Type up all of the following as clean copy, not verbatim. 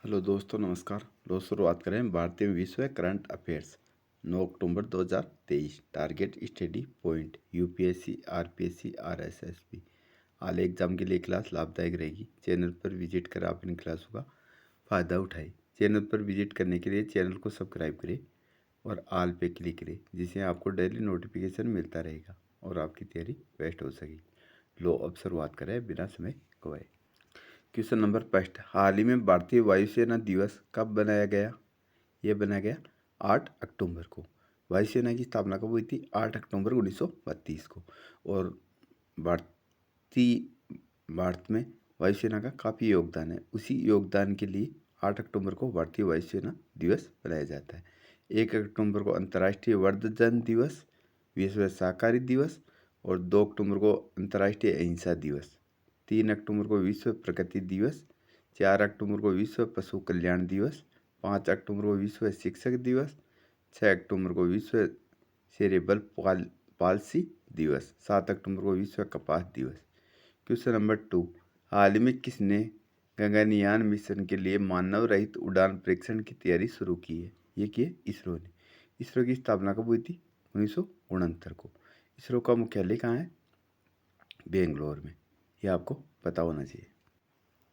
Hello दोस्तों, नमस्कार दोस्तों। शुरुआत करें भारतीय विश्व करंट अफेयर्स 9 अक्टूबर 2023। Target study point UPSC, RPSC, RSSB all exam के लिए क्लास लाभदायक रहेगी। चैनल पर विजिट कर आप इन क्लासों का फ़ायदा उठाएं। चैनल पर विजिट करने के लिए चैनल को सब्सक्राइब करें और ऑल पे क्लिक करें, जिससे आपको डेली नोटिफिकेशन मिलता रहेगा और आपकी तैयारी बेस्ट हो सकेगी। लो, अब शुरुआत करें बिना समय गवाए। क्वेश्चन नंबर फर्स्ट, हाल ही में भारतीय वायुसेना दिवस कब बनाया गया? यह बनाया गया 8 अक्टूबर को। वायुसेना की स्थापना कब हुई थी? 8 अक्टूबर 1932 को। और भारत में वायुसेना का काफ़ी योगदान है। उसी योगदान के लिए 8 अक्टूबर को भारतीय वायुसेना दिवस बनाया जाता है। 1 अक्टूबर को अंतर्राष्ट्रीय वर्धजन दिवस, विश्व शाकाहारी दिवस और 2 अक्टूबर को अंतर्राष्ट्रीय अहिंसा दिवस। 3 अक्टूबर को विश्व प्रकृति दिवस, 4 अक्टूबर को विश्व पशु कल्याण दिवस, 5 अक्टूबर को विश्व शिक्षक दिवस, 6 अक्टूबर को विश्व सेरेब्रल पाल्सी दिवस, 7 अक्टूबर को विश्व कपास दिवस। क्वेश्चन नंबर 2, हाल ही में किसने गगनयान मिशन के लिए मानव रहित उड़ान परीक्षण की तैयारी शुरू की है? ये की है इसरो ने। इसरो की स्थापना कब हुई थी? 1969 को। इसरो का मुख्यालय कहाँ है? बेंगलोर में। यह आपको पता होना चाहिए।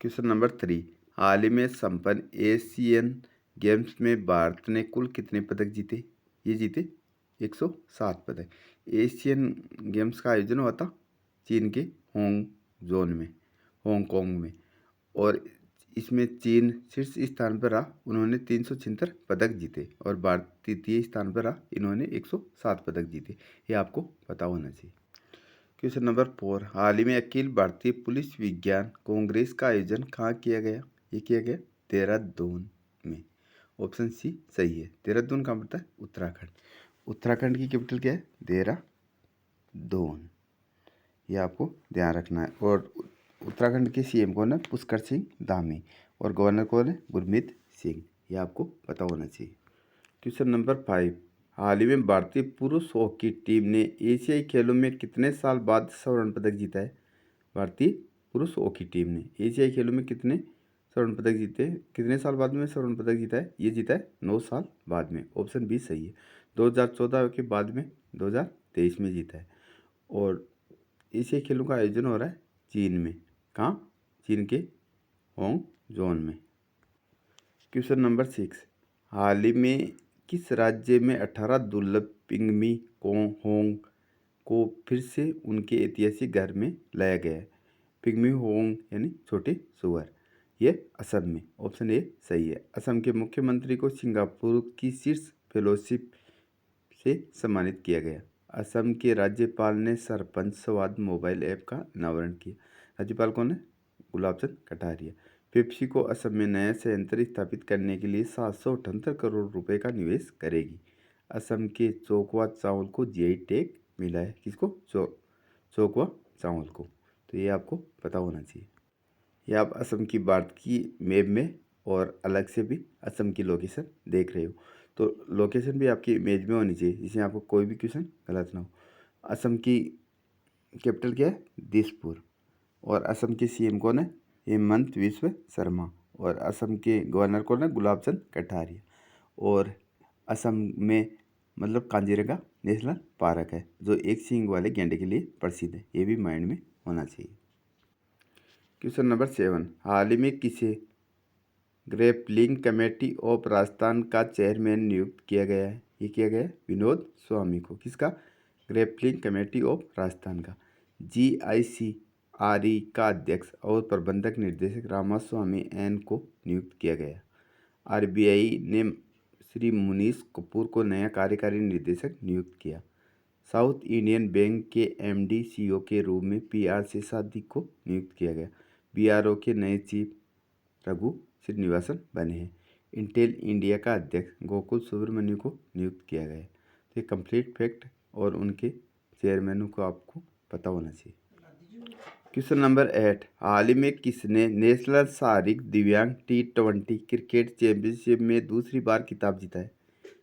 क्वेश्चन नंबर 3, हाल ही में संपन्न एशियन गेम्स में भारत ने कुल कितने पदक जीते? ये जीते 107 पदक। एशियन गेम्स का आयोजन हुआ था चीन के हांगकांग में, और इसमें चीन शीर्ष स्थान पर रहा। उन्होंने 376 पदक जीते और भारत तृतीय स्थान पर रहा। इन्होंने 107 पदक जीते। ये आपको पता होना चाहिए। क्वेश्चन नंबर 4, हाल ही में अखिल भारतीय पुलिस विज्ञान कांग्रेस का आयोजन कहाँ किया गया? ये किया गया देहरादून में। ऑप्शन सी सही है। देहरादून कहाँ पड़ता है? उत्तराखंड। उत्तराखंड की कैपिटल क्या है? देहरादून। ये आपको ध्यान रखना है। और उत्तराखंड के सीएम कौन है? पुष्कर सिंह धामी। और गवर्नर कौन है? गुरमीत सिंह। ये आपको पता होना चाहिए। क्वेश्चन नंबर 5, हाल ही में भारतीय पुरुष हॉकी टीम ने एशियाई खेलों में कितने साल बाद स्वर्ण पदक जीता है? भारतीय पुरुष हॉकी टीम ने एशियाई खेलों में कितने स्वर्ण पदक जीते हैं? कितने साल बाद में स्वर्ण पदक जीता है? ये जीता है 9 साल बाद में। ऑप्शन बी सही है। 2014 के बाद में 2023 में जीता है। और एशियाई खेलों का आयोजन हो रहा है चीन में। कहाँ? चीन के होंगजोन में। क्वेश्चन नंबर 6, हाल ही में किस राज्य में 18 दुर्लभ पिग्मी होंग को फिर से उनके ऐतिहासिक घर में लाया गया है? पिग्मी होंग यानी छोटे सुअर। ये असम में। ऑप्शन ए सही है। असम के मुख्यमंत्री को सिंगापुर की शीर्ष फेलोशिप से सम्मानित किया गया। असम के राज्यपाल ने सरपंच संवाद मोबाइल ऐप का अनावरण किया। राज्यपाल कौन है? गुलाबचंद कटारिया। पेप्सी को असम में नया संयंत्र स्थापित करने के लिए 778 करोड़ रुपए का निवेश करेगी। असम के चोकवा चावल को जीआई टैग मिला है। किसको? चोकवा चावल को। तो ये आपको पता होना चाहिए। ये आप असम की भारत की मैप में और अलग से भी असम की लोकेशन देख रहे हो, तो लोकेशन भी आपकी इमेज में होनी चाहिए, जिससे आपको कोई भी क्वेश्चन गलत ना हो। असम की कैपिटल क्या है? दिसपुर। और असम के सीएम कौन है? हेमंत विश्व शर्मा। और असम के गवर्नर कौन है? गुलाबचंद कटारिया। और असम में मतलब कांजीरंगा नेशनल पार्क है, जो एक सींग वाले गैंडे के लिए प्रसिद्ध है। ये भी माइंड में होना चाहिए। क्वेश्चन नंबर 7, हाल ही में किसे ग्रेपलिंग कमेटी ऑफ राजस्थान का चेयरमैन नियुक्त किया गया है? ये किया गया है विनोद स्वामी को। किसका? ग्रेपलिंग कमेटी ऑफ राजस्थान का। GICRE का अध्यक्ष और प्रबंधक निर्देशक रामास्वामी एन को नियुक्त किया गया। RBI ने श्री मुनीश कपूर को नया कार्यकारी निदेशक नियुक्त किया। साउथ इंडियन बैंक के MD CEO के रूप में PR शेषाद्रि को नियुक्त किया गया। BRO के नए चीफ रघु श्रीनिवासन बने हैं। इंटेल इंडिया का अध्यक्ष गोकुल सुब्रमण्यम को नियुक्त किया गया है। तो ये कंप्लीट फैक्ट और उनके चेयरमैनों को आपको पता होना चाहिए। क्वेश्चन नंबर 8, हाल ही में किसने नेशनल शारीरिक दिव्यांग T20 क्रिकेट चैंपियनशिप में दूसरी बार खिताब जीता है?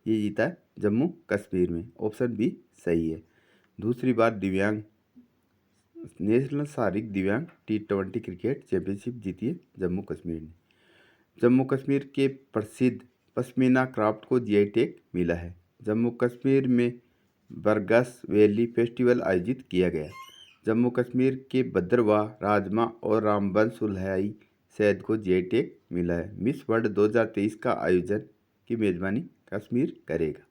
ये जीता है जम्मू कश्मीर में। ऑप्शन बी सही है। दूसरी बार नेशनल शारीरिक दिव्यांग T20 क्रिकेट चैंपियनशिप जीती है जम्मू कश्मीर ने। जम्मू कश्मीर के प्रसिद्ध पश्मीना क्राफ्ट को जीआई टैग मिला है। जम्मू कश्मीर में बरगस वैली फेस्टिवल आयोजित किया गया। जम्मू कश्मीर के भद्रवाह राजमा और रामबन सुलहई शहद को जीआई टैग मिला है। मिस वर्ल्ड 2023 का आयोजन की मेजबानी कश्मीर करेगा।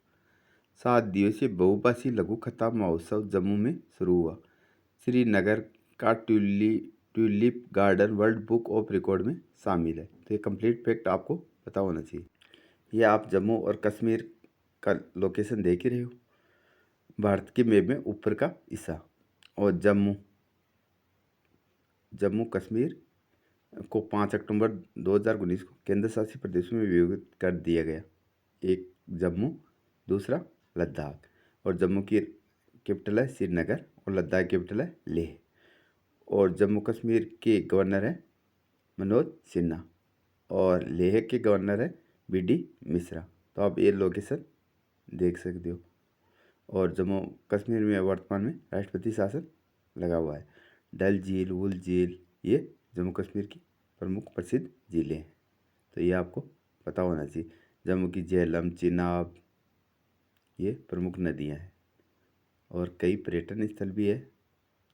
7 दिवसीय बहुभाषी लघु कथा महोत्सव जम्मू में शुरू हुआ। श्रीनगर का tulip garden world book of record में शामिल है। तो ये कंप्लीट फैक्ट आपको पता होना चाहिए। ये आप जम्मू और कश्मीर का लोकेशन देख ही रहे हो, भारत के मैप में ऊपर का हिस्सा। और जम्मू कश्मीर को 5 अक्टूबर 2019 को केंद्र शासित प्रदेशों में विभाजित कर दिया गया। एक जम्मू, दूसरा लद्दाख। और जम्मू की कैपिटल है श्रीनगर और लद्दाख की कैपिटल है लेह। और जम्मू कश्मीर के गवर्नर है मनोज सिन्हा और लेह के गवर्नर है बीडी मिश्रा। तो आप ये लोकेशन देख सकते हो। और जम्मू कश्मीर में वर्तमान में राष्ट्रपति शासन लगा हुआ है। डल झील, वुल झील, ये जम्मू कश्मीर की प्रमुख प्रसिद्ध झीलें हैं। तो ये आपको पता होना चाहिए। जम्मू की झेलम, चिनाब, ये प्रमुख नदियाँ हैं। और कई पर्यटन स्थल भी है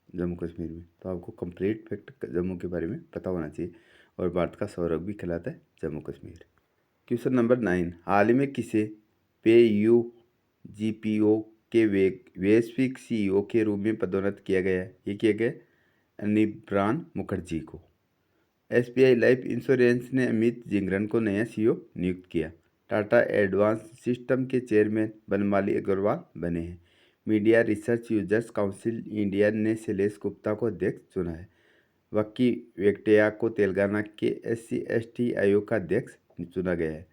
जम्मू कश्मीर में। तो आपको कंप्लीट फैक्ट जम्मू के बारे में पता होना चाहिए। और भारत का सौरभ भी कहलाता है जम्मू कश्मीर। क्वेश्चन नंबर 9, हाल ही में किसे PUGPO के वैश्विक CEO के रूप में पदोन्नत किया गया है? ये किया गया अनिब्रान मुखर्जी को। SBI लाइफ इंश्योरेंस ने अमित जिंगरन को नया CEO नियुक्त किया। टाटा एडवांस सिस्टम के चेयरमैन बनमाली अग्रवाल बने हैं। Media research users council India ने शैलेश गुप्ता को अध्यक्ष चुना है। वक्की वेंकटैया को तेलंगाना के SC/ST आयोग का अध्यक्ष चुना गया है।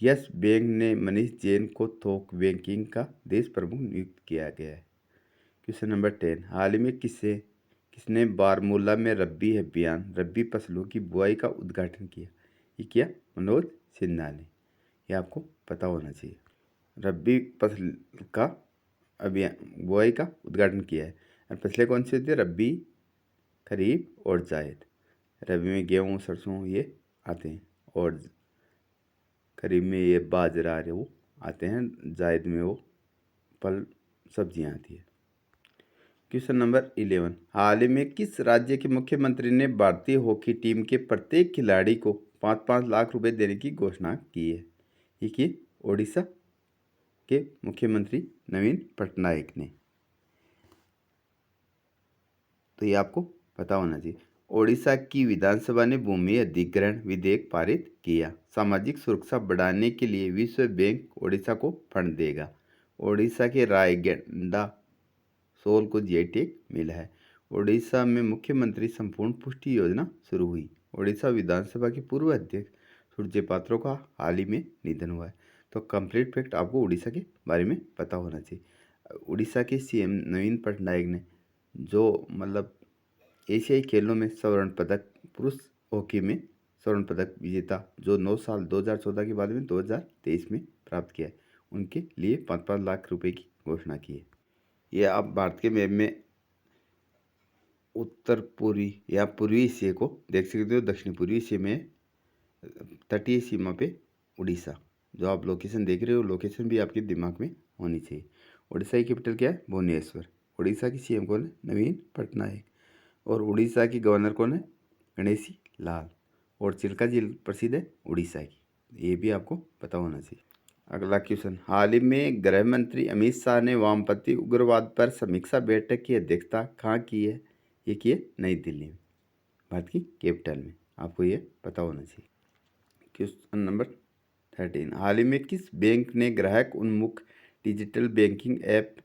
यस बैंक ने मनीष जैन को थोक बैंकिंग का देश प्रमुख नियुक्त किया गया है। क्वेश्चन नंबर 10, हाल ही में किसने बारमूला में रबी फसलों की बुआई का उद्घाटन किया? ये किया मनोज सिन्हा ने। ये आपको पता होना चाहिए। रबी फसल का बुआई का उद्घाटन किया है। और फसलें कौन सी होती है? रबी, खरीफ और जायद। रबी में गेहूँ, सरसों ये आते हैं। और खरीफ में ये बाजरा वो आते हैं। जायद में वो फल सब्जियाँ आती है। क्वेश्चन नंबर 11, हाल ही में किस राज्य के मुख्यमंत्री ने भारतीय हॉकी टीम के प्रत्येक खिलाड़ी को 5-5 लाख रुपए देने की घोषणा की है? ये कि ओडिशा के मुख्यमंत्री नवीन पटनायक ने। तो ये आपको पता होना चाहिए। ओडिशा की विधानसभा ने भूमि अधिग्रहण विधेयक पारित किया। सामाजिक सुरक्षा बढ़ाने के लिए विश्व बैंक ओडिशा को फंड देगा। ओडिशा के रायगढ़ सोल को जीआई टैग मिला है। ओडिशा में मुख्यमंत्री संपूर्ण पुष्टि योजना शुरू हुई। ओडिशा विधानसभा के पूर्व अध्यक्ष सूर्य पात्रों का हाल ही में निधन हुआ है। तो कंप्लीट फैक्ट आपको उड़ीसा के बारे में पता होना चाहिए। उड़ीसा के CM नवीन पटनायक ने जो मतलब एशियाई खेलों में स्वर्ण पदक, पुरुष हॉकी में स्वर्ण पदक विजेता जो 9 साल 2014 के बाद में 2023 में प्राप्त किया है, उनके लिए 5-5 लाख रुपए की घोषणा की है। ये आप भारत के मैप में उत्तर पूर्वी या पूर्वी हिस्से को देख सकते हो। दक्षिण पूर्वी हिस्से में तटीय सीमा पे उड़ीसा, जो आप लोकेशन देख रहे हो, लोकेशन भी आपके दिमाग में होनी चाहिए। उड़ीसा की कैपिटल क्या है? भुवनेश्वर। उड़ीसा की CM कौन है? नवीन पटनायक। और उड़ीसा की गवर्नर कौन है? गणेशी लाल। और चिल्का झील प्रसिद्ध है उड़ीसा की। ये भी आपको पता होना चाहिए। अगला क्वेश्चन, हाल ही में गृह मंत्री अमित शाह ने वामपंथी उग्रवाद पर समीक्षा बैठक की अध्यक्षता कहाँ की है? ये की है नई दिल्ली में, भारत की कैपिटल में। आपको ये पता होना चाहिए। क्वेश्चन नंबर 13, हाल ही में किस बैंक ने ग्राहक उन्मुख digital banking app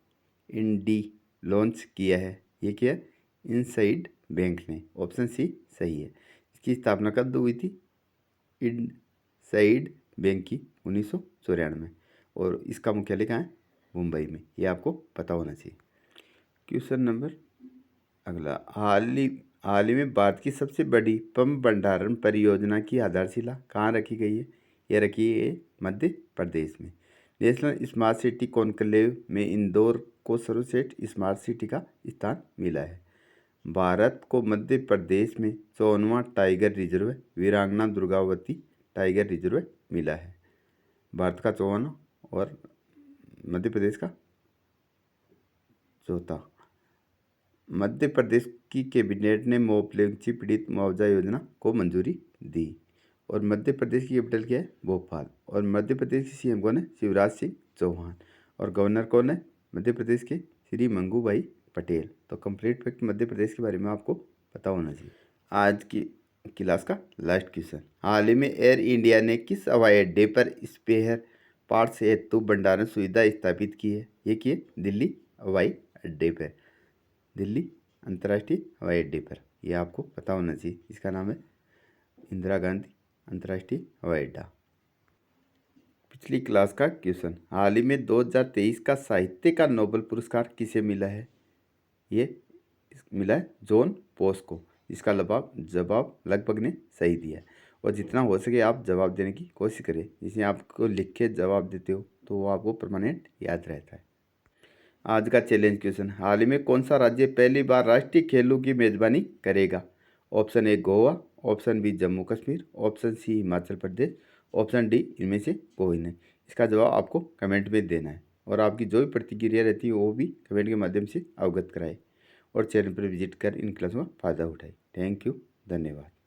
INDIE launch किया है? ये क्या है? इनसाइड बैंक ने। ऑप्शन सी सही है। इसकी स्थापना कब हुई थी? इनसाइड बैंक की 1994 में। और इसका मुख्यालय कहाँ है? मुंबई में। ये आपको पता होना चाहिए। क्वेश्चन नंबर अगला, हाल ही में भारत की सबसे बड़ी पंप भंडारण परियोजना की आधारशिला कहाँ रखी गई है? यह रखी है मध्य प्रदेश में। नेशनल स्मार्ट सिटी कॉन्क्लेव में इंदौर को सर्वश्रेष्ठ स्मार्ट सिटी का स्थान मिला है। भारत को मध्य प्रदेश में 54वां टाइगर रिजर्व वीरांगना दुर्गावती टाइगर रिजर्व मिला है? भारत का 54 और मध्य प्रदेश का 4था। मध्य प्रदेश की कैबिनेट ने मोपलेंची पीड़ित मुआवजा योजना को मंजूरी दी। और मध्य प्रदेश की कैपिटल क्या है? भोपाल। और मध्य प्रदेश के सीएम कौन है? शिवराज सिंह चौहान। और गवर्नर कौन है मध्य प्रदेश के? श्री मंगू भाई पटेल। तो कंप्लीट फैक्ट मध्य प्रदेश के बारे में आपको पता होना चाहिए। आज की क्लास का लास्ट क्वेश्चन, हाल ही में एयर इंडिया ने किस हवाई अड्डे पर स्पेयर पार्ट्स हेतु भंडारण सुविधा स्थापित की है? ये की है दिल्ली हवाई अड्डे पर, दिल्ली अंतर्राष्ट्रीय हवाई अड्डे पर। यह आपको पता होना चाहिए। इसका नाम है इंदिरा गांधी अंतर्राष्ट्रीय हवाई अड्डा। पिछली क्लास का क्वेश्चन, हाल ही में 2023 का साहित्य का नोबेल पुरस्कार किसे मिला है? ये मिला है जॉन पोस को। इसका जवाब लगभग ने सही दिया है। और जितना हो सके आप जवाब देने की कोशिश करें। जिसे आपको लिख के जवाब देते हो तो वो आपको परमानेंट याद रहता है। आज का चैलेंज क्वेश्चन, हाल ही में कौन सा राज्य पहली बार राष्ट्रीय खेलों की मेजबानी करेगा? Option A Goa, option B Jammu Kashmir, option C Himachal Pradesh, option D इनमें से कोई नहीं। इसका जवाब आपको कमेंट में देना है। और आपकी जो भी प्रतिक्रिया रहती है वो भी कमेंट के माध्यम से अवगत कराए। और चैनल पर विजिट कर इन क्लासों का फ़ायदा उठाए। थैंक यू, धन्यवाद।